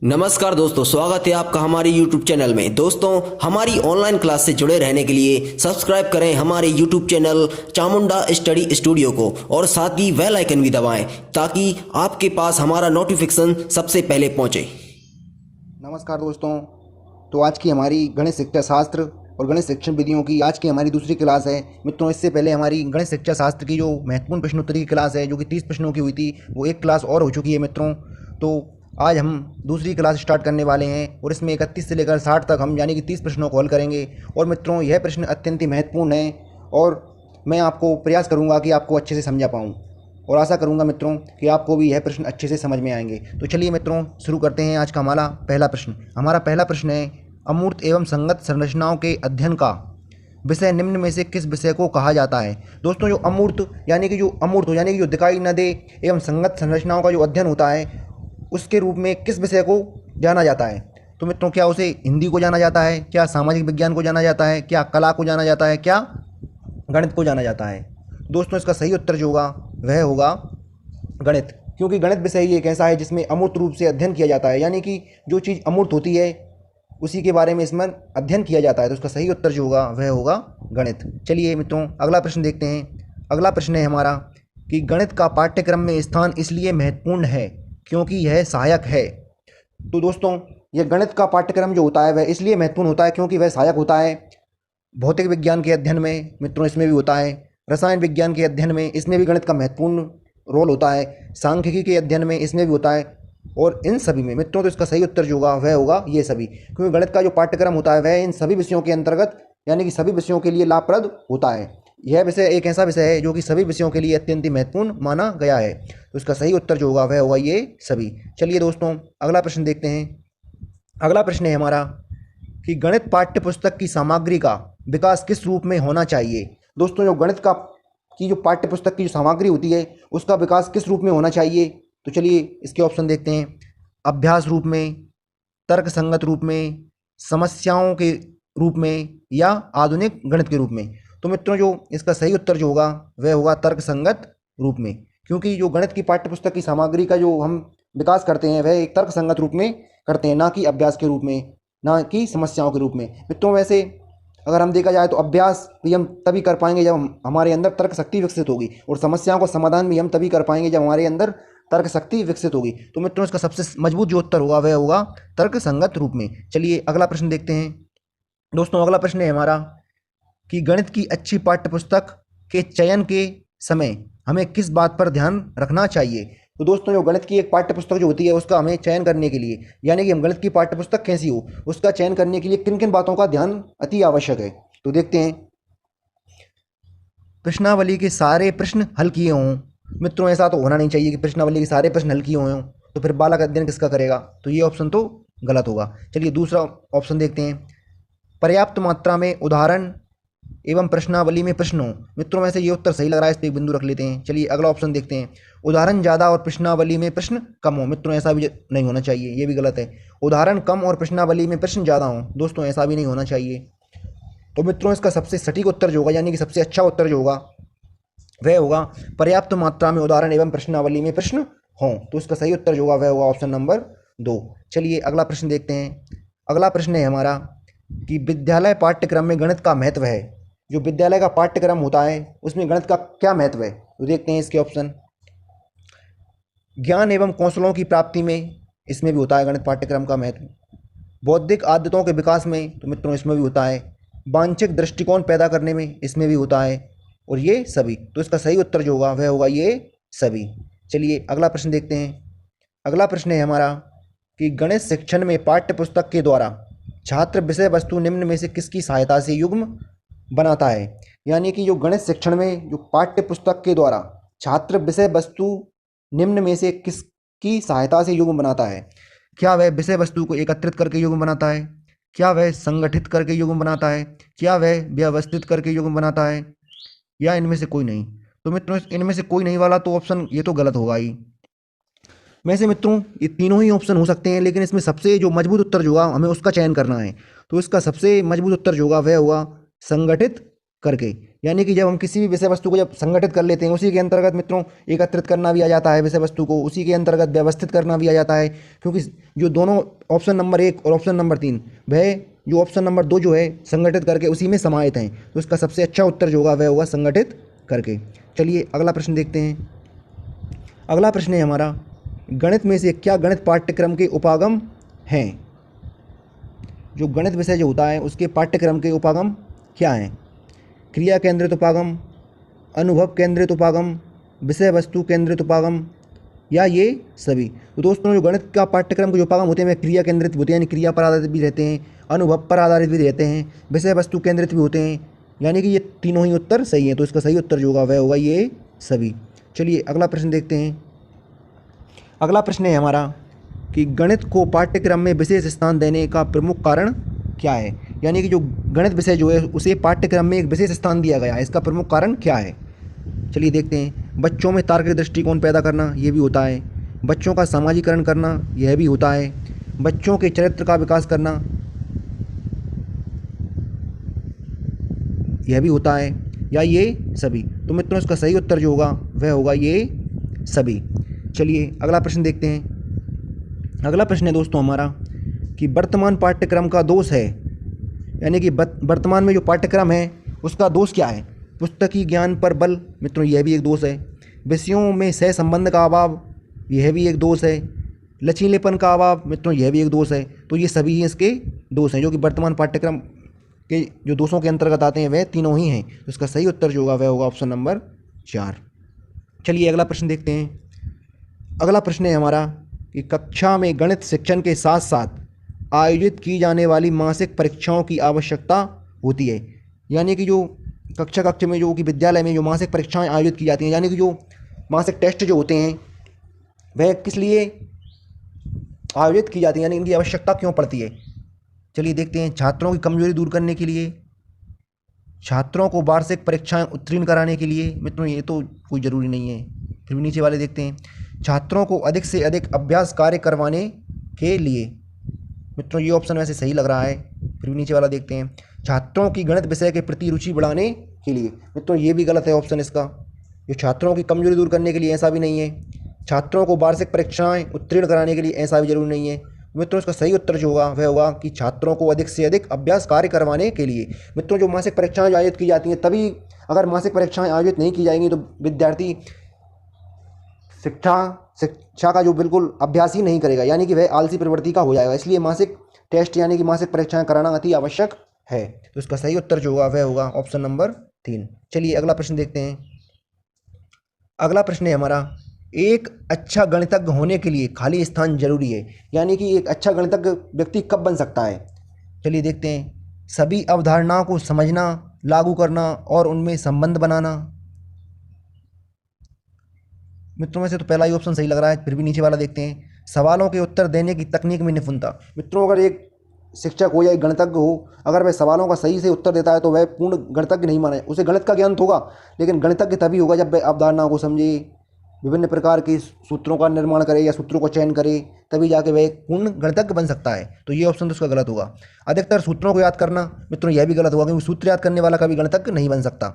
नमस्कार दोस्तों, स्वागत है आपका हमारे YouTube चैनल में। दोस्तों, हमारी ऑनलाइन क्लास से जुड़े रहने के लिए सब्सक्राइब करें हमारे YouTube channel Chamunda study studio को और साथ ही बेल आइकन भी दबाएं ताकि आपके पास हमारा नोटिफिकेशन सबसे पहले पहुंचे। नमस्कार दोस्तों, तो आज की हमारी गणित शिक्षा शास्त्र और गणित शिक्षण विधियों की आज की हमारी दूसरी क्लास है। मित्रों, इससे पहले हमारी गणित शिक्षा शास्त्र की जो महत्वपूर्ण प्रश्नोत्तरी की क्लास है जो कि 30 प्रश्नों की हुई थी, वो एक क्लास और हो चुकी है मित्रों। तो आज हम दूसरी क्लास स्टार्ट करने वाले हैं और इसमें 31 से लेकर 60 तक हम यानी कि 30 प्रश्नों को हल करेंगे। और मित्रों, यह प्रश्न अत्यंत ही महत्वपूर्ण है और मैं आपको प्रयास करूँगा कि आपको अच्छे से समझा पाऊँ और आशा करूंगा मित्रों कि आपको भी यह प्रश्न अच्छे से समझ में आएंगे। तो चलिए मित्रों, शुरू करते हैं आज का हमारा पहला प्रश्न। हमारा पहला प्रश्न है, अमूर्त एवं संगत संरचनाओं के अध्ययन का विषय निम्न में से किस विषय को कहा जाता है। दोस्तों, जो अमूर्त यानी कि जो दिखाई न दे एवं संगत संरचनाओं का जो अध्ययन होता है उसके रूप में किस विषय को जाना जाता है। तो मित्रों, क्या उसे हिंदी को जाना जाता है, क्या सामाजिक विज्ञान को जाना जाता है, क्या कला को जाना जाता है, क्या गणित को जाना जाता है। दोस्तों, इसका सही उत्तर जो होगा वह होगा गणित, क्योंकि गणित विषय ही एक ऐसा है जिसमें अमूर्त रूप से अध्ययन किया जाता है, यानी कि जो चीज़ अमूर्त होती है उसी के बारे में इसमें अध्ययन किया जाता है। तो उसका सही उत्तर जो होगा वह होगा गणित। चलिए मित्रों, अगला प्रश्न देखते हैं। अगला प्रश्न है हमारा कि गणित का पाठ्यक्रम में स्थान इसलिए महत्वपूर्ण है क्योंकि यह सहायक है। तो दोस्तों, यह गणित का पाठ्यक्रम जो होता है वह इसलिए महत्वपूर्ण होता है क्योंकि वह सहायक होता है भौतिक विज्ञान के अध्ययन में। मित्रों, इसमें भी होता है रसायन विज्ञान के अध्ययन में, इसमें भी गणित का महत्वपूर्ण रोल होता है। सांख्यिकी के अध्ययन में इसमें भी होता है और इन सभी में मित्रों, तो इसका सही उत्तर जो होगा वह होगा ये सभी, क्योंकि गणित का जो पाठ्यक्रम होता है वह इन सभी विषयों के अंतर्गत यानी कि सभी विषयों के लिए लाभप्रद होता है। यह विषय एक ऐसा विषय है जो कि सभी विषयों के लिए अत्यंत महत्वपूर्ण माना गया है। तो इसका सही उत्तर जो होगा वह होगा ये सभी। चलिए दोस्तों, अगला प्रश्न देखते हैं। अगला प्रश्न है हमारा कि गणित पाठ्य पुस्तक की सामग्री का विकास किस रूप में होना चाहिए। दोस्तों, जो गणित का की जो पाठ्य पुस्तक की जो सामग्री होती है उसका विकास किस रूप में होना चाहिए। तो चलिए इसके ऑप्शन देखते हैं। अभ्यास रूप में, तर्क संगत रूप में, समस्याओं के रूप में या आधुनिक गणित के रूप में। तो मित्रों, जो इसका सही उत्तर जो होगा वह होगा तर्क संगत रूप में, क्योंकि जो गणित की पाठ्य पुस्तक की सामग्री का जो हम विकास करते हैं वह एक तर्क संगत रूप में करते हैं, ना कि अभ्यास के रूप में, ना कि समस्याओं के रूप में। मित्रों, वैसे अगर हम देखा जाए तो अभ्यास भी हम तभी कर पाएंगे जब हमारे अंदर तर्क शक्ति विकसित होगी, और समस्याओं का समाधान भी हम तभी कर पाएंगे जब हमारे अंदर तर्क शक्ति विकसित होगी। तो मित्रों, इसका सबसे मजबूत जो उत्तर होगा वह होगा तर्क संगत रूप में। चलिए अगला प्रश्न देखते हैं। दोस्तों, अगला प्रश्न है हमारा कि गणित की अच्छी पाठ्य पुस्तक के चयन के समय हमें किस बात पर ध्यान रखना चाहिए। तो दोस्तों, जो गणित की एक पाठ्य पुस्तक जो होती है उसका हमें चयन करने के लिए, यानी कि हम गणित की पाठ्य पुस्तक कैसी हो उसका चयन करने के लिए किन किन बातों का ध्यान अति आवश्यक है। तो देखते हैं। प्रश्नावली के सारे प्रश्न हल किए हों। मित्रों, ऐसा तो होना नहीं चाहिए कि प्रश्नावली के सारे प्रश्न हल किए हों, तो फिर बालक अध्ययन किसका करेगा। तो ये ऑप्शन तो गलत होगा। चलिए दूसरा ऑप्शन देखते हैं। पर्याप्त मात्रा में उदाहरण एवं प्रश्नावली में प्रश्न हो। मित्रों, वैसे ये उत्तर सही लग रहा है, इस पर एक बिंदु रख लेते हैं। चलिए अगला ऑप्शन देखते हैं। उदाहरण ज़्यादा और प्रश्नावली में प्रश्न कम हो। मित्रों, ऐसा भी नहीं होना चाहिए, ये भी गलत है। उदाहरण कम और प्रश्नावली में प्रश्न ज़्यादा हो, दोस्तों ऐसा भी नहीं होना चाहिए। तो मित्रों, इसका सबसे सटीक उत्तर जो होगा यानी कि सबसे अच्छा उत्तर जो होगा वह होगा पर्याप्त मात्रा में उदाहरण एवं प्रश्नावली में प्रश्न हों। तो इसका सही उत्तर जो होगा वह होगा ऑप्शन नंबर 2। चलिए अगला प्रश्न देखते हैं। अगला प्रश्न है हमारा कि विद्यालय पाठ्यक्रम में गणित का महत्व है। जो विद्यालय का पाठ्यक्रम होता है उसमें गणित का क्या महत्व है। तो देखते हैं इसके ऑप्शन। ज्ञान एवं कौशलों की प्राप्ति में इसमें भी होता है गणित पाठ्यक्रम का महत्व। बौद्धिक आदतों के विकास में, तो मित्रों इसमें भी होता है। वांछित दृष्टिकोण पैदा करने में इसमें भी होता है, और ये सभी। तो इसका सही उत्तर जो होगा वह होगा ये सभी। चलिए अगला प्रश्न देखते हैं। अगला प्रश्न है हमारा कि गणित शिक्षण में पाठ्य पुस्तक के द्वारा छात्र विषय वस्तु निम्न में से किसकी सहायता से युग्म बनाता है। यानी कि जो गणित शिक्षण में जो पाठ्य पुस्तक के द्वारा छात्र विषय वस्तु निम्न में से किसकी सहायता से युग्म बनाता है। क्या वह विषय वस्तु को एकत्रित करके युग्म बनाता है, क्या वह संगठित करके युग्म बनाता है, क्या वह व्यवस्थित करके युग्म बनाता है, या इनमें से कोई नहीं। तो मित्रों, इनमें से कोई नहीं वाला तो ऑप्शन ये तो गलत होगा ही। में से मित्रों ये तीनों ही ऑप्शन हो सकते हैं, लेकिन इसमें सबसे जो मजबूत उत्तर जो होगा हमें उसका चयन करना है। तो इसका सबसे मजबूत उत्तर जो होगा वह होगा संगठित करके, यानी कि जब हम किसी भी विषय वस्तु को जब संगठित कर लेते हैं, उसी के अंतर्गत मित्रों एकत्रित करना भी आ जाता है विषय वस्तु को, उसी के अंतर्गत व्यवस्थित करना भी आ जाता है। क्योंकि जो दोनों ऑप्शन नंबर 1 और ऑप्शन नंबर 3 वह जो ऑप्शन नंबर 2 जो है संगठित करके उसी में समाहित हैं, तो इसका सबसे अच्छा उत्तर जो होगा वह होगा संगठित करके। चलिए अगला प्रश्न देखते हैं। अगला प्रश्न है हमारा, गणित में से क्या गणित पाठ्यक्रम के उपागम हैं? जो गणित विषय जो होता है उसके पाठ्यक्रम के उपागम क्या हैं? क्रिया केंद्रित उपागम, अनुभव केंद्रित उपागम, विषय वस्तु केंद्रित उपागम, या ये सभी? तो दोस्तों जो गणित का पाठ्यक्रम के जो उपागम होते हैं वे क्रिया केंद्रित होते हैं, यानी क्रिया पर आधारित भी रहते हैं, अनुभव पर आधारित भी रहते हैं, विषय वस्तु केंद्रित भी होते हैं, यानी कि ये तीनों ही उत्तर सही हैं। तो इसका सही उत्तर जो होगा वह होगा ये सभी। चलिए अगला प्रश्न देखते हैं। अगला प्रश्न है हमारा कि गणित को पाठ्यक्रम में विशेष स्थान देने का प्रमुख कारण क्या है? यानी कि जो गणित विषय जो है उसे पाठ्यक्रम में एक विशेष स्थान दिया गया है, इसका प्रमुख कारण क्या है? चलिए देखते हैं। बच्चों में तार्किक दृष्टिकोण पैदा करना, ये भी होता है। बच्चों का सामाजिकरण करना, यह भी होता है। बच्चों के चरित्र का विकास करना, यह भी होता है, या ये सभी? तो मित्रों इसका सही उत्तर जो होगा वह होगा ये सभी। चलिए अगला प्रश्न देखते हैं। अगला प्रश्न है दोस्तों हमारा कि वर्तमान पाठ्यक्रम का दोष है, यानी कि वर्तमान में जो पाठ्यक्रम है उसका दोष क्या है? पुस्तकीय ज्ञान पर बल, मित्रों यह भी एक दोष है। विषयों में सह संबंध का अभाव, यह भी एक दोष है। लचीलेपन का अभाव, मित्रों यह भी एक दोष है। तो ये सभी ही इसके दोष हैं जो कि वर्तमान पाठ्यक्रम के जो दोषों के अंतर्गत आते हैं वह तीनों ही हैं। तो इसका सही उत्तर जो होगा वह होगा ऑप्शन नंबर 4। चलिए अगला प्रश्न देखते हैं। अगला प्रश्न है हमारा कि कक्षा में गणित शिक्षण के साथ साथ आयोजित की जाने वाली मासिक परीक्षाओं की आवश्यकता होती है। यानी कि जो कक्षा में जो कि विद्यालय में जो मासिक परीक्षाएं आयोजित की जाती हैं, यानी कि जो मासिक टेस्ट जो होते हैं वह किस लिए आयोजित की जाती हैं, यानी इनकी आवश्यकता क्यों पड़ती है? चलिए देखते हैं। छात्रों की कमजोरी दूर करने के लिए, छात्रों को वार्षिक परीक्षाएं उत्तीर्ण कराने के लिए, मित्रों ये तो कोई ज़रूरी नहीं है। फिर भी नीचे वाले देखते हैं। छात्रों को अधिक से अधिक अभ्यास कार्य करवाने के लिए, मित्रों ये ऑप्शन वैसे सही लग रहा है। फिर भी नीचे वाला देखते हैं। छात्रों की गणित विषय के प्रति रुचि बढ़ाने के लिए, मित्रों ये भी गलत है ऑप्शन इसका। जो छात्रों की कमजोरी दूर करने के लिए ऐसा भी नहीं है। छात्रों को वार्षिक परीक्षाएं उत्तीर्ण कराने के लिए ऐसा भी जरूरी नहीं है। मित्रों इसका सही उत्तर जो होगा वह होगा कि छात्रों को अधिक से अधिक अभ्यास कार्य करवाने के लिए। मित्रों जो मासिक परीक्षाएं जो आयोजित की जाती हैं, तभी अगर मासिक परीक्षाएं आयोजित नहीं की जाएंगी तो विद्यार्थी शिक्षा का जो बिल्कुल अभ्यास ही नहीं करेगा, यानी कि वह आलसी प्रवृत्ति का हो जाएगा। इसलिए मासिक टेस्ट यानी कि मासिक परीक्षाएं कराना अति आवश्यक है। तो इसका सही उत्तर जो होगा वह होगा ऑप्शन नंबर 3। चलिए अगला प्रश्न देखते हैं। अगला प्रश्न है हमारा, एक अच्छा गणितज्ञ होने के लिए खाली स्थान जरूरी है। यानी कि एक अच्छा गणितज्ञ व्यक्ति कब बन सकता है? चलिए देखते हैं। सभी अवधारणाओं को समझना, लागू करना और उनमें संबंध बनाना। मित्रों में से तो पहला ही ऑप्शन सही लग रहा है। फिर भी नीचे वाला देखते हैं। सवालों के उत्तर देने की तकनीक में निपुणता। मित्रों अगर एक शिक्षक हो या एक गणितज्ञ हो, अगर वह सवालों का सही से उत्तर देता है तो वह पूर्ण गणितज्ञ नहीं माना है। उसे गणित का ज्ञान तो होगा, लेकिन गणितज्ञ तभी होगा जब वह अवधारणाओं को समझे, विभिन्न प्रकार के सूत्रों का निर्माण करे या सूत्रों का चयन करे, तभी जाके वह एक पूर्ण गणितज्ञ बन सकता है। तो ये ऑप्शन तो उसका गलत होगा। अधिकतर सूत्रों को याद करना, मित्रों यह भी गलत होगा, क्योंकि सूत्र याद करने वाला कभी गणितज्ञ नहीं बन सकता।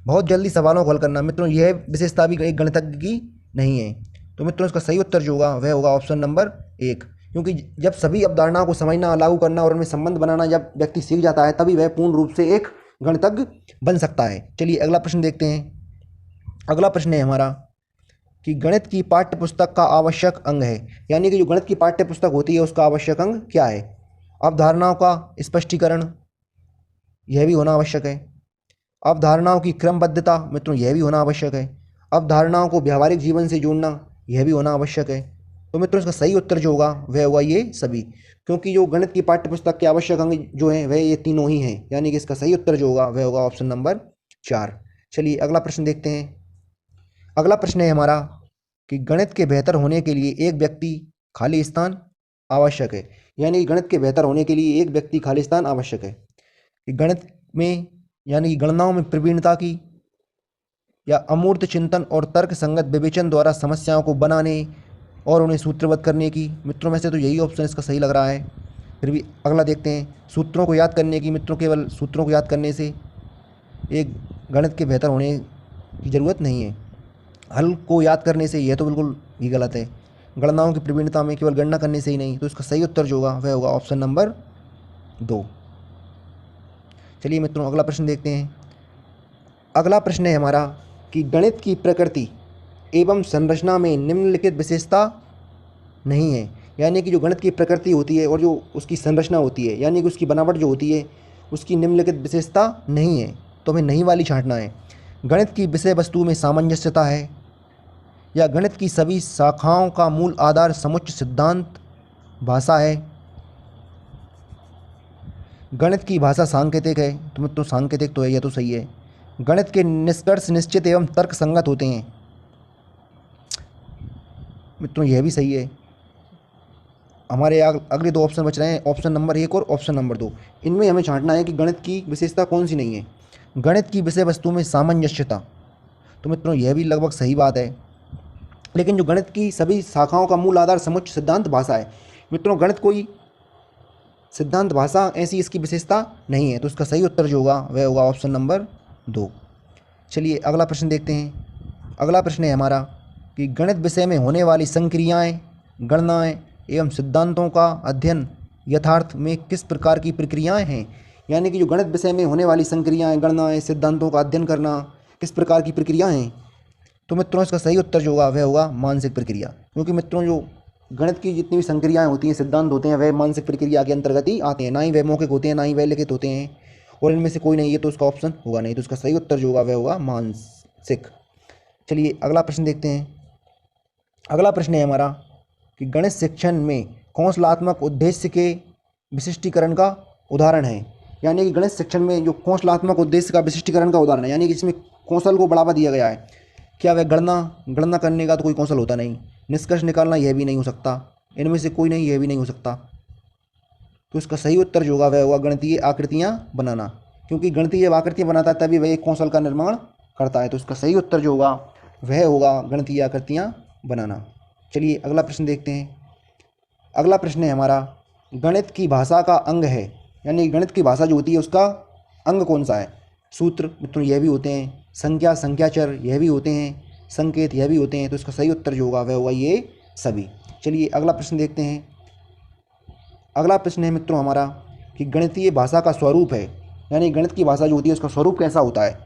बहुत जल्दी सवालों को हल करना, मित्रों यह विशेषता भी एक गणितज्ञ की नहीं है। तो मित्रों इसका सही उत्तर जो होगा वह होगा ऑप्शन नंबर 1, क्योंकि जब सभी अवधारणाओं को समझना, लागू करना और उनमें संबंध बनाना जब व्यक्ति सीख जाता है, तभी वह पूर्ण रूप से एक गणितज्ञ बन सकता है। चलिए अगला प्रश्न देखते हैं। अगला प्रश्न है हमारा कि गणित की पाठ्य पुस्तक का आवश्यक अंग है। यानी कि जो गणित की पाठ्य पुस्तक होती है उसका आवश्यक अंग क्या है? अवधारणाओं का स्पष्टीकरण, यह भी होना आवश्यक है। अवधारणाओं की क्रमबद्धता, मित्रों यह भी होना आवश्यक है। अवधारणाओं को व्यावहारिक जीवन से जोड़ना, यह भी होना आवश्यक है। तो मित्रों इसका सही उत्तर जो होगा वह होगा ये सभी, क्योंकि जो गणित की पाठ्य पुस्तक के आवश्यक अंग जो हैं वह ये तीनों ही हैं। यानी कि इसका सही उत्तर जो होगा वह होगा ऑप्शन नंबर 4। चलिए अगला प्रश्न देखते हैं। अगला प्रश्न है हमारा कि गणित के बेहतर होने के लिए एक व्यक्ति खाली स्थान आवश्यक है। यानी गणित के बेहतर होने के लिए एक व्यक्ति खाली स्थान आवश्यक है। कि गणित में यानी कि गणनाओं में प्रवीणता की या अमूर्त चिंतन और तर्क संगत विवेचन द्वारा समस्याओं को बनाने और उन्हें सूत्रबद्ध करने की। मित्रों में से तो यही ऑप्शन इसका सही लग रहा है। फिर भी अगला देखते हैं। सूत्रों को याद करने की, मित्रों केवल सूत्रों को याद करने से एक गणित के बेहतर होने की ज़रूरत नहीं है। हल को याद करने से, यह तो बिल्कुल ही गलत है। गणनाओं की प्रवीणता में केवल गणना करने से ही नहीं, तो इसका सही उत्तर जो होगा वह होगा ऑप्शन नंबर 2। चलिए मित्रों अगला प्रश्न देखते हैं। अगला प्रश्न है हमारा कि गणित की प्रकृति एवं संरचना में निम्नलिखित विशेषता नहीं है। यानी कि जो गणित की प्रकृति होती है और जो उसकी संरचना होती है, यानी कि उसकी बनावट जो होती है, उसकी निम्नलिखित विशेषता नहीं है, तो हमें नहीं वाली छांटना है। गणित की विषय वस्तु में सामंजस्यता है, या गणित की सभी शाखाओं का मूल आधार समुच्चय सिद्धांत भाषा है, गणित की भाषा सांकेतिक है। तो मित्रों सांकेतिक तो है, यह तो सही है। गणित के निष्कर्ष निश्चित एवं तर्क संगत होते हैं। मित्रों यह भी सही है। हमारे अगले 2 ऑप्शन बच रहे हैं, ऑप्शन नंबर 1 और ऑप्शन नंबर 2। इनमें हमें छांटना है कि गणित की विशेषता कौन सी नहीं है। गणित की विषय वस्तु में सामंजस्यता, तो मित्रों यह भी लगभग सही बात है। लेकिन जो गणित की सभी शाखाओं का मूल आधार समुच्चय सिद्धांत भाषा है, मित्रों गणित कोई सिद्धांत भाषा ऐसी इसकी विशेषता नहीं है, तो इसका सही उत्तर जो होगा वह होगा ऑप्शन नंबर 2। चलिए अगला प्रश्न देखते हैं। अगला प्रश्न है हमारा कि गणित विषय में होने वाली संक्रियाएं, गणनाएं एवं सिद्धांतों का अध्ययन यथार्थ में किस प्रकार की प्रक्रियाएं हैं। यानी कि जो गणित विषय में होने वाली संक्रियाएं, गणनाएं, सिद्धांतों का अध्ययन करना किस प्रकार की प्रक्रियाएं हैं। तो मित्रों इसका सही उत्तर जो होगा वह होगा मानसिक प्रक्रिया। क्योंकि मित्रों जो गणित की जितनी भी संक्रियाएं होती हैं, सिद्धांत होते हैं, वह मानसिक प्रक्रिया के अंतर्गत ही आते हैं। ना ही वह मौखिक होते हैं, ना ही वह लिखित होते हैं, और इनमें से कोई नहीं है, तो उसका ऑप्शन होगा नहीं। तो इसका सही उत्तर जो होगा वह होगा मानसिक। चलिए अगला प्रश्न देखते हैं। अगला प्रश्न है हमारा कि गणित शिक्षण में कौशलात्मक उद्देश्य के विशिष्टीकरण का उदाहरण है। यानी कि गणित शिक्षण में जो कौशलात्मक उद्देश्य का विशिष्टीकरण का उदाहरण है, यानी कि जिसमें कौशल को बढ़ावा दिया गया है। क्या वह गणना करने का तो कोई कौशल होता नहीं, निष्कर्ष निकालना यह भी नहीं हो सकता, इनमें से कोई नहीं, यह भी नहीं हो सकता। तो इसका सही उत्तर जो होगा वह होगा गणितीय आकृतियाँ बनाना। क्योंकि गणितीय आकृतियाँ बनाता है तभी वह एक कौशल का निर्माण करता है। तो इसका सही उत्तर जो होगा वह होगा गणितीय आकृतियाँ बनाना। चलिए अगला प्रश्न देखते हैं। अगला प्रश्न है हमारा गणित की भाषा का अंग है। यानी गणित की भाषा जो होती है उसका अंग कौन सा है। सूत्र मित्रों यह भी होते हैं, संख्या, संख्याचर यह भी होते हैं, संकेत यह भी होते हैं। तो इसका सही उत्तर जो होगा वह होगा ये सभी। चलिए अगला प्रश्न देखते हैं। अगला प्रश्न है मित्रों हमारा कि गणितीय भाषा का स्वरूप है। यानी गणित की भाषा जो होती है उसका स्वरूप कैसा होता है।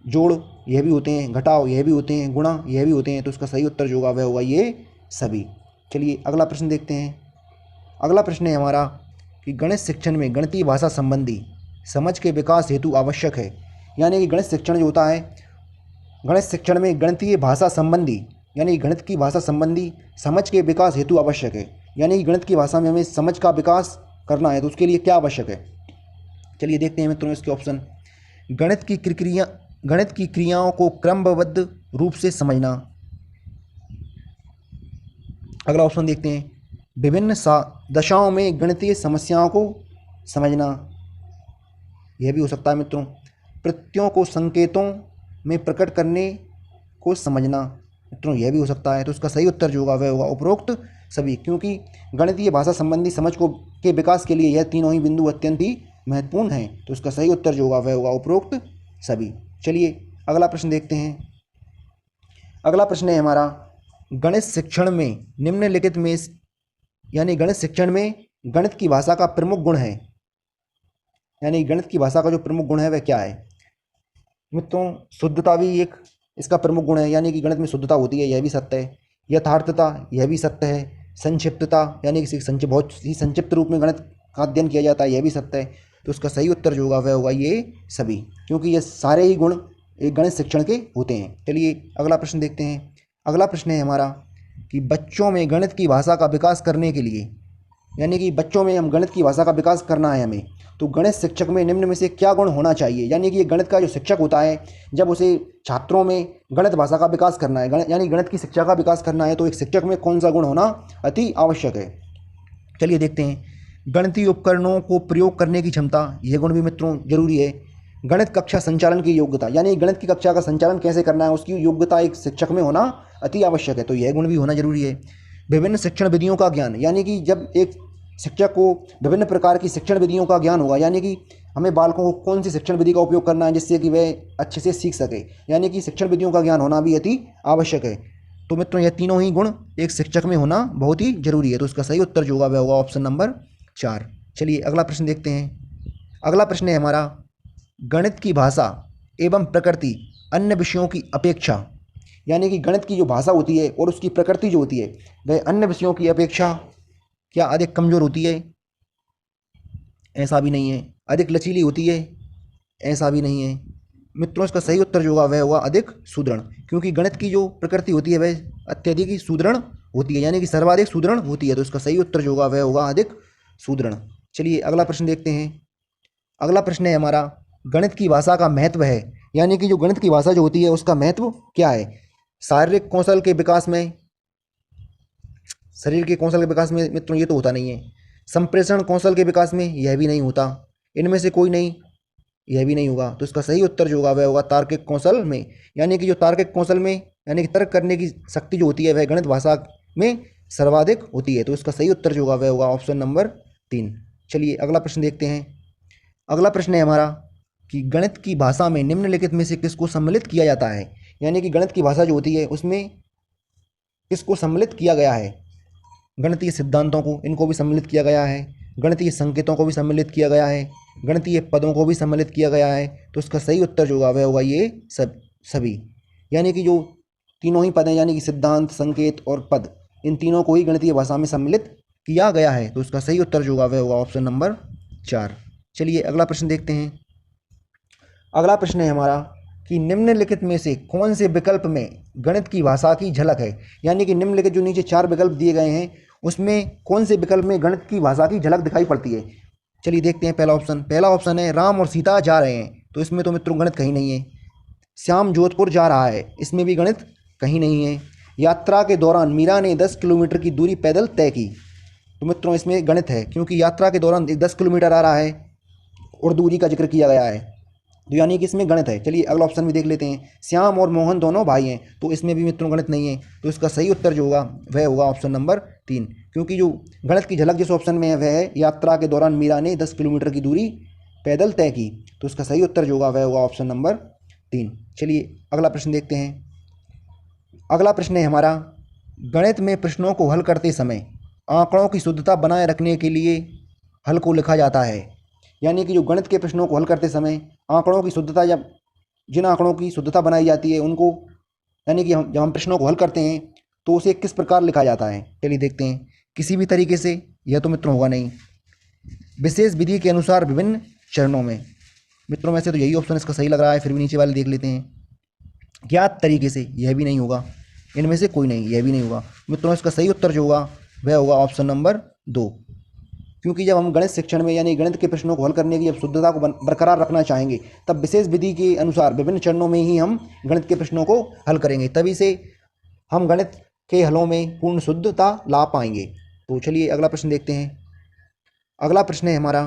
जोड़ यह भी होते हैं, घटाव यह भी होते हैं, गुणा यह भी होते हैं। तो उसका सही उत्तर जो होगा वह होगा ये सभी। चलिए अगला प्रश्न देखते हैं। अगला प्रश्न है हमारा कि गणित शिक्षण में गणितीय भाषा संबंधी समझ के विकास हेतु आवश्यक है। यानी कि गणित शिक्षण जो होता है, गणित शिक्षण में गणितीय भाषा संबंधी, यानी गणित की भाषा संबंधी समझ के विकास हेतु आवश्यक है। यानी कि गणित की भाषा में हमें समझ का विकास करना है, तो उसके लिए क्या आवश्यक है। चलिए देखते हैं मित्रों इसके ऑप्शन। गणित की क्रियाओं को क्रमबद्ध रूप से समझना। अगला ऑप्शन देखते हैं, विभिन्न दशाओं में गणितीय समस्याओं को समझना। यह भी हो सकता है मित्रों। प्रत्ययों को संकेतों में प्रकट करने को समझना। मित्रों यह भी हो सकता है। तो उसका सही उत्तर जो होगा वह होगा उपरोक्त सभी। क्योंकि गणितीय भाषा संबंधी समझ के विकास के लिए यह तीनों ही बिंदु अत्यंत ही महत्वपूर्ण हैं। तो उसका सही उत्तर जो होगा वह होगा उपरोक्त सभी। चलिए अगला प्रश्न देखते हैं। अगला प्रश्न है हमारा गणित शिक्षण में निम्नलिखित में, यानी गणित शिक्षण में गणित की भाषा का प्रमुख गुण है। यानी गणित की भाषा का जो प्रमुख गुण है वह क्या है। मित्रों शुद्धता भी एक इसका प्रमुख गुण है। यानी कि गणित में शुद्धता होती है, यह भी सत्य है। यथार्थता यह भी सत्य है। संक्षिप्तता यानी कि बहुत ही संक्षिप्त रूप में गणित का अध्ययन किया जाता है, यह भी सत्य है। तो उसका सही उत्तर जो होगा वह होगा ये सभी। क्योंकि ये सारे ही गुण एक गणित शिक्षण के होते हैं। चलिए अगला प्रश्न देखते हैं। अगला प्रश्न है हमारा कि बच्चों में गणित की भाषा का विकास करने के लिए, यानी कि बच्चों में हम गणित की भाषा का विकास करना है हमें, तो गणित शिक्षक में निम्न में से क्या गुण होना चाहिए। यानी कि ये गणित का जो शिक्षक होता है, जब उसे छात्रों में गणित भाषा का विकास करना है, यानी गणित की शिक्षा का विकास करना है, तो एक शिक्षक में कौन सा गुण होना अति आवश्यक है। चलिए देखते हैं। गणितीय उपकरणों को प्रयोग करने की क्षमता, यह गुण भी मित्रों जरूरी है। गणित कक्षा संचालन की योग्यता, यानी गणित की कक्षा का संचालन कैसे करना है उसकी योग्यता एक शिक्षक में होना अति आवश्यक है। तो यह गुण भी होना जरूरी है। विभिन्न शिक्षण विधियों का ज्ञान, यानी कि जब एक शिक्षक को विभिन्न प्रकार की शिक्षण विधियों का ज्ञान होगा, यानी कि हमें बालकों को कौन सी शिक्षण विधि का उपयोग करना है जिससे कि वह अच्छे से सीख सके, यानी कि शिक्षण विधियों का ज्ञान होना भी अति आवश्यक है। तो मित्रों यह तीनों ही गुण एक शिक्षक में होना बहुत ही जरूरी है। तो इसका सही उत्तर जो होगा वह होगा ऑप्शन नंबर 4। चलिए अगला प्रश्न देखते हैं। अगला प्रश्न है हमारा, गणित की भाषा एवं प्रकृति अन्य विषयों की अपेक्षा, यानी कि गणित की जो भाषा होती है और उसकी प्रकृति जो होती है वह अन्य विषयों की अपेक्षा क्या अधिक कमज़ोर होती है? ऐसा भी नहीं है। अधिक लचीली होती है? ऐसा भी नहीं है। मित्रों इसका सही उत्तर जो होगा वह होगा अधिक सुदृढ़, क्योंकि गणित की जो प्रकृति होती है वह अत्यधिक ही सुदृढ़ होती है, यानी कि सर्वाधिक सुदृढ़ होती है। तो इसका सही उत्तर जो होगा वह होगा अधिक सुदृढ़। चलिए अगला प्रश्न देखते हैं। अगला प्रश्न है हमारा, गणित की भाषा का महत्व है, यानी कि जो गणित की भाषा जो होती है उसका महत्व क्या है? शारीरिक कौशल के विकास में, शरीर के कौशल के विकास में मित्रों ये तो होता नहीं है। संप्रेषण कौशल के विकास में यह भी नहीं होता। इनमें से कोई नहीं, यह भी नहीं होगा। तो इसका सही उत्तर जो होगा वह होगा तार्किक कौशल में, यानी कि जो तार्किक कौशल में यानी कि तर्क करने की शक्ति जो होती है वह गणित भाषा में सर्वाधिक होती है। तो इसका सही उत्तर जो होगा वह होगा ऑप्शन नंबर 3। चलिए अगला प्रश्न देखते हैं। अगला प्रश्न है हमारा कि गणित की भाषा में निम्नलिखित में से किसको सम्मिलित किया जाता है, यानी कि गणित की भाषा जो होती है उसमें किसको सम्मिलित किया गया है? गणितीय सिद्धांतों को, इनको भी सम्मिलित किया गया है, गणितीय संकेतों को भी सम्मिलित किया गया है, गणितीय पदों को भी सम्मिलित किया गया है। तो इसका सही उत्तर जो होगा वह होगा ये सभी, यानी कि जो तीनों ही पद हैं, यानी कि सिद्धांत, संकेत और पद, इन तीनों को ही गणितीय भाषा में सम्मिलित किया गया है। तो इसका सही उत्तर जो होगा वह होगा ऑप्शन नंबर 4। चलिए अगला प्रश्न देखते हैं। अगला प्रश्न है हमारा कि निम्नलिखित में से कौन से विकल्प में गणित की भाषा की झलक है, यानी कि निम्नलिखित जो नीचे 4 विकल्प दिए गए हैं उसमें कौन से विकल्प में गणित की भाषा की झलक दिखाई पड़ती है। चलिए देखते हैं। पहला ऑप्शन है राम और सीता जा रहे हैं, तो इसमें तो मित्रों गणित कहीं नहीं है। श्याम जोधपुर जा रहा है, इसमें भी गणित कहीं नहीं है। यात्रा के दौरान मीरा ने 10 किलोमीटर की दूरी पैदल तय की, तो मित्रों इसमें गणित है, क्योंकि यात्रा के दौरान 10 किलोमीटर आ रहा है और दूरी का जिक्र किया गया है, तो यानी कि इसमें गणित है। चलिए अगला ऑप्शन भी देख लेते हैं। श्याम और मोहन दोनों भाई हैं, तो इसमें भी मित्रों गणित नहीं है। तो इसका सही उत्तर जो होगा वह होगा ऑप्शन नंबर 3, क्योंकि जो गणित की झलक जिस ऑप्शन में है वह है यात्रा के दौरान मीरा ने 10 किलोमीटर की दूरी पैदल तय की। तो इसका सही उत्तर जो होगा वह होगा ऑप्शन नंबर 3। चलिए अगला प्रश्न देखते हैं। अगला प्रश्न है हमारा, गणित में प्रश्नों को हल करते समय आंकड़ों की शुद्धता बनाए रखने के लिए हल को लिखा जाता है, यानी कि जो गणित के प्रश्नों को हल करते समय आंकड़ों की शुद्धता, जब जिन आंकड़ों की शुद्धता बनाई जाती है उनको, यानी कि जब हम प्रश्नों को हल करते हैं तो उसे किस प्रकार लिखा जाता है। चलिए देखते हैं। किसी भी तरीके से, यह तो मित्रों होगा नहीं। विशेष विधि के अनुसार विभिन्न चरणों में, मित्रों में से तो यही ऑप्शन इसका सही लग रहा है, फिर भी नीचे वाले देख लेते हैं। ज्ञात तरीके से, यह भी नहीं होगा। इनमें से कोई नहीं, यह भी नहीं होगा। मित्रों इसका सही उत्तर जो होगा वह होगा ऑप्शन नंबर 2, क्योंकि जब हम गणित शिक्षण में यानी गणित के प्रश्नों को हल करने की जब शुद्धता को बरकरार रखना चाहेंगे तब विशेष विधि के अनुसार विभिन्न चरणों में ही हम गणित के प्रश्नों को हल करेंगे, तभी से हम गणित के हलों में पूर्ण शुद्धता ला पाएंगे। तो चलिए अगला प्रश्न देखते हैं। अगला प्रश्न है हमारा,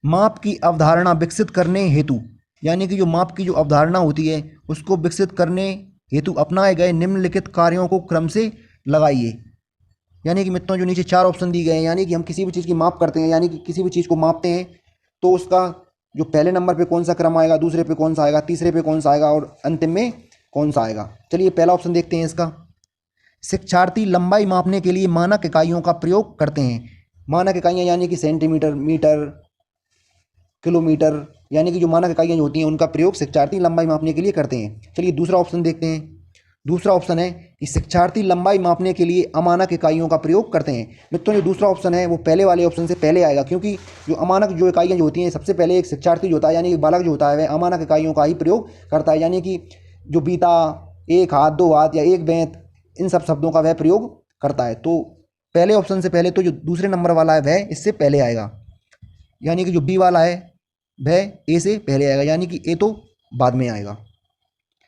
माप की अवधारणा विकसित करने हेतु, यानी कि जो माप की जो अवधारणा होती है उसको विकसित करने हेतु अपनाए गए निम्नलिखित कार्यों को क्रम से लगाइए। यानी कि मित्रों जो नीचे 4 ऑप्शन दिए गए हैं, यानी कि हम किसी भी चीज़ की माप करते हैं, यानी कि किसी भी चीज़ को मापते हैं तो उसका जो पहले नंबर पे कौन सा क्रम आएगा, दूसरे पे कौन सा आएगा, तीसरे पे कौन सा आएगा और अंतिम में कौन सा आएगा। चलिए पहला ऑप्शन देखते हैं इसका। शिक्षार्थी लंबाई मापने के लिए मानक इकाइयों का प्रयोग करते हैं। मानक इकाइयाँ यानी कि सेंटीमीटर, मीटर, किलोमीटर, यानी कि जो मानक इकाइयाँ जो होती हैं उनका प्रयोग शिक्षार्थी लंबाई मापने के लिए करते हैं। चलिए दूसरा ऑप्शन देखते हैं। दूसरा ऑप्शन है कि शिक्षार्थी लंबाई मापने के लिए अमानक इकाइयों का प्रयोग करते हैं। मित्रों जो दूसरा ऑप्शन है वो पहले वाले ऑप्शन से पहले आएगा, क्योंकि जो अमानक जो इकाइयाँ जो होती हैं सबसे पहले एक शिक्षार्थी जो होता है यानी कि बालक जो होता है वह अमानक इकाइयों का ही प्रयोग करता है, यानी कि जो बीता, 1 हाथ, 2 हाथ या 1 बेंत, इन सब शब्दों का वह प्रयोग करता है। तो पहले ऑप्शन से पहले तो जो दूसरे नंबर वाला है वह इससे पहले आएगा, यानी कि जो बी वाला है वह ए से पहले आएगा, यानी कि ए तो बाद में आएगा।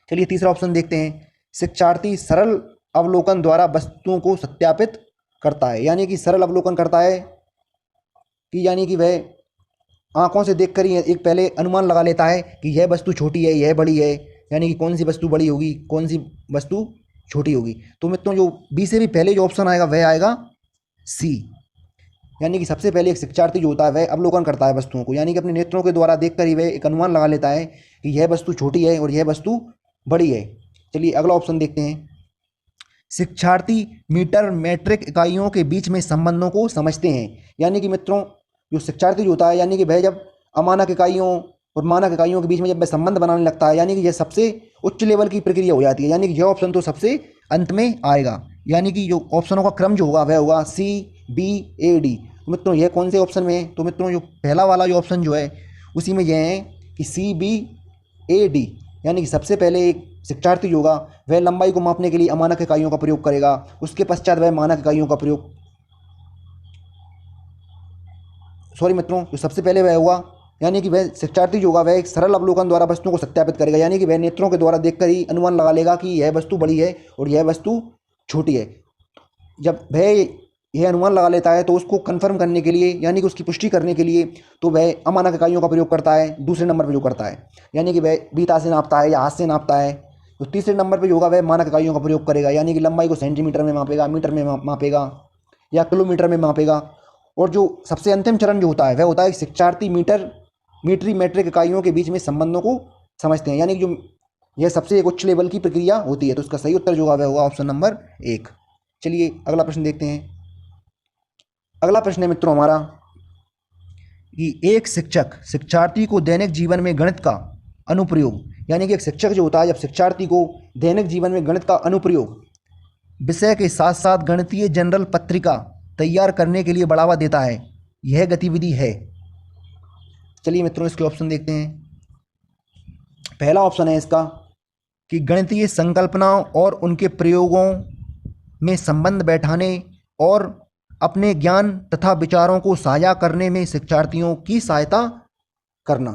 चलिए तीसरा ऑप्शन देखते हैं। शिक्षार्थी सरल अवलोकन द्वारा वस्तुओं को सत्यापित करता है, यानी कि सरल अवलोकन करता है कि यानी कि वह आंखों से देखकर ही एक पहले अनुमान लगा लेता है कि यह वस्तु छोटी है, यह बड़ी है, यानी कि कौन सी वस्तु बड़ी होगी, कौन सी वस्तु छोटी होगी। तो मित्रों जो बी से भी पहले जो ऑप्शन आएगा वह आएगा सी, यानी कि सबसे पहले एक शिक्षार्थी जो होता है वह अवलोकन करता है वस्तुओं को, यानी कि अपने नेत्रों के द्वारा देखकर ही वह एक अनुमान लगा लेता है कि यह वस्तु छोटी है और यह वस्तु बड़ी है। चलिए अगला ऑप्शन देखते हैं। शिक्षार्थी मीटर मेट्रिक इकाइयों के बीच में संबंधों को समझते हैं। यानी कि मित्रों जो शिक्षार्थी जो होता है, यानी कि वह जब अमानक इकाइयों और मानक इकाइयों के बीच में जब वह संबंध बनाने लगता है, यानी कि यह सबसे उच्च लेवल की प्रक्रिया हो जाती है। यानी कि यह ऑप्शन तो सबसे अंत में आएगा, यानी कि जो ऑप्शनों का क्रम जो होगा वह होगा CBAD। तो मित्रों यह कौन से ऑप्शन में है? तो मित्रों जो पहला वाला जो ऑप्शन जो है उसी में यह है कि CBAD, यानी कि सबसे पहले एक शिक्षार्थी जो होगा वह लंबाई को मापने के लिए अमानक इकाइयों का प्रयोग करेगा, उसके पश्चात वह मानक इकाइयों का प्रयोग, सॉरी मित्रों जो सबसे पहले वह होगा, यानी कि वह शिक्षार्थी जो होगा वह एक सरल अवलोकन द्वारा वस्तुओं को सत्यापित करेगा। यानी कि वह नेत्रों के द्वारा देखकर ही अनुमान लगा लेगा कि यह वस्तु बड़ी है और यह वस्तु छोटी है। जब वह यह अनुमान लगा लेता है तो उसको कंफर्म करने के लिए, यानी कि उसकी पुष्टि करने के लिए, तो वह अमानक इकाइयों का प्रयोग करता है, दूसरे नंबर पर जो करता है, यानी कि वह बीता से नापता है या हाथ से नापता है। तो तीसरे नंबर पर जो होगा वह मानक इकाइयों का प्रयोग करेगा, यानी कि लंबाई को सेंटीमीटर में मापेगा, मीटर में मापेगा या किलोमीटर में मापेगा। और जो सबसे अंतिम चरण जो होता है वह होता है शिक्षार्थी मीट्री मेट्रिक इकाइयों के बीच में संबंधों को समझते हैं, यानी कि जो यह सबसे एक उच्च लेवल की प्रक्रिया होती है। तो इसका सही उत्तर जो होगा वह होगा ऑप्शन नंबर 1। चलिए अगला प्रश्न देखते हैं। अगला प्रश्न है मित्रों हमारा कि एक शिक्षक शिक्षार्थी को दैनिक जीवन में गणित का अनुप्रयोग, यानी कि एक शिक्षक जो होता है जब शिक्षार्थी को दैनिक जीवन में गणित का अनुप्रयोग विषय के साथ साथ गणितीय जनरल पत्रिका तैयार करने के लिए बढ़ावा देता है, यह गतिविधि है। चलिए मित्रों इसके ऑप्शन देखते हैं। पहला ऑप्शन है इसका कि गणितीय संकल्पनाओं और उनके प्रयोगों में संबंध बैठाने और अपने ज्ञान तथा विचारों को साझा करने में शिक्षार्थियों की सहायता करना।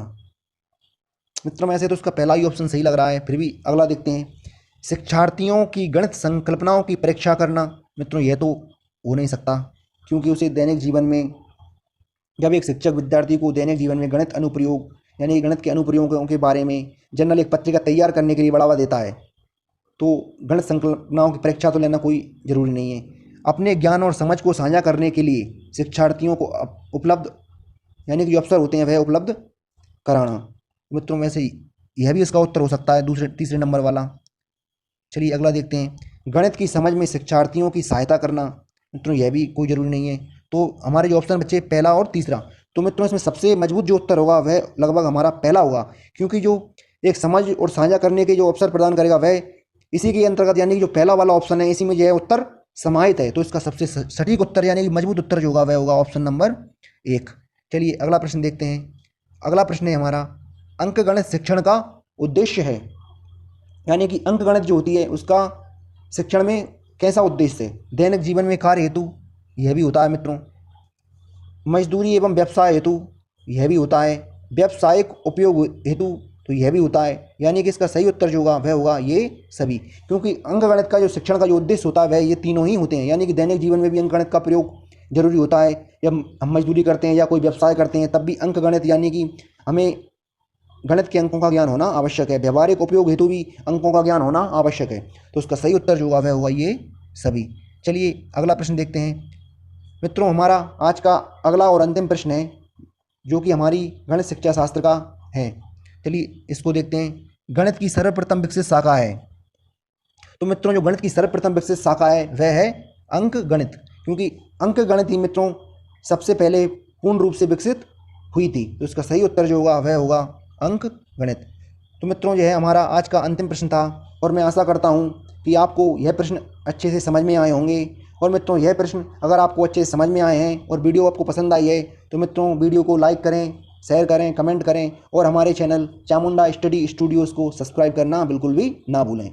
मित्रों ऐसे तो उसका पहला ही ऑप्शन सही लग रहा है, फिर भी अगला देखते हैं। शिक्षार्थियों की गणित संकल्पनाओं की परीक्षा करना। मित्रों यह तो हो नहीं सकता, क्योंकि उसे दैनिक जीवन में, जब एक शिक्षक विद्यार्थी को दैनिक जीवन में गणित अनुप्रयोग यानी गणित के अनुप्रयोगों के बारे में जनरल एक पत्रिका तैयार करने के लिए बढ़ावा देता है, तो गणित संकल्पनाओं की परीक्षा तो लेना कोई ज़रूरी नहीं है। अपने ज्ञान और समझ को साझा करने के लिए शिक्षार्थियों को उपलब्ध, यानी कि जो अवसर होते हैं वह उपलब्ध कराना। मित्रों वैसे यह भी इसका उत्तर हो सकता है तीसरे नंबर वाला। चलिए अगला देखते हैं। गणित की समझ में शिक्षार्थियों की सहायता करना। मित्रों यह भी कोई ज़रूरी नहीं है। तो हमारे जो ऑप्शन बचे पहला और तीसरा, तो मित्रों इसमें सबसे मजबूत जो उत्तर होगा वह लगभग हमारा पहला होगा, क्योंकि जो एक समझ और साझा करने के जो अवसर प्रदान करेगा वह इसी के अंतर्गत, यानी कि जो पहला वाला ऑप्शन है इसी में जो है उत्तर समाहित है। तो इसका सबसे सटीक उत्तर यानी कि मजबूत उत्तर जो होगा वह होगा ऑप्शन नंबर 1। चलिए अगला प्रश्न देखते हैं। अगला प्रश्न है हमारा अंकगणित शिक्षण का उद्देश्य है, यानी कि अंकगणित जो होती है उसका शिक्षण में कैसा उद्देश्य है। दैनिक जीवन में कार्य हेतु, यह भी होता है मित्रों। मजदूरी एवं व्यवसाय हेतु, यह भी होता है। व्यावसायिक उपयोग हेतु, तो यह भी होता है। यानी कि इसका सही उत्तर जो होगा वह होगा ये सभी, क्योंकि अंकगणित का जो शिक्षण का जो उद्देश्य होता है वह ये तीनों ही होते हैं। यानी कि दैनिक जीवन में भी अंकगणित का प्रयोग जरूरी होता है। जब हम मजदूरी करते हैं या कोई व्यवसाय करते हैं तब भी अंकगणित, यानी कि हमें गणित के अंकों का ज्ञान होना आवश्यक है। व्यवहारिक उपयोग हेतु भी अंकों का ज्ञान होना आवश्यक है। तो उसका सही उत्तर जो होगा वह होगा ये सभी। चलिए अगला प्रश्न देखते हैं। मित्रों हमारा आज का अगला और अंतिम प्रश्न है जो कि हमारी गणित शिक्षा शास्त्र का है। चलिए इसको देखते हैं। गणित की सर्वप्रथम विकसित शाखा है। तो मित्रों जो गणित की सर्वप्रथम विकसित शाखा है वह है अंक गणित, क्योंकि अंक गणित ही मित्रों सबसे पहले पूर्ण रूप से विकसित हुई थी। तो इसका सही उत्तर जो होगा वह होगा अंक गणित। तो मित्रों यह हमारा आज का अंतिम प्रश्न था और मैं आशा करता हूँ कि आपको यह प्रश्न अच्छे से समझ में आए होंगे। और मित्रों यह प्रश्न अगर आपको अच्छे से समझ में आए हैं और वीडियो आपको पसंद आई है तो मित्रों वीडियो को लाइक करें, शेयर करें, कमेंट करें और हमारे चैनल चामुंडा स्टडी स्टूडियोज़ को सब्सक्राइब करना बिल्कुल भी ना भूलें।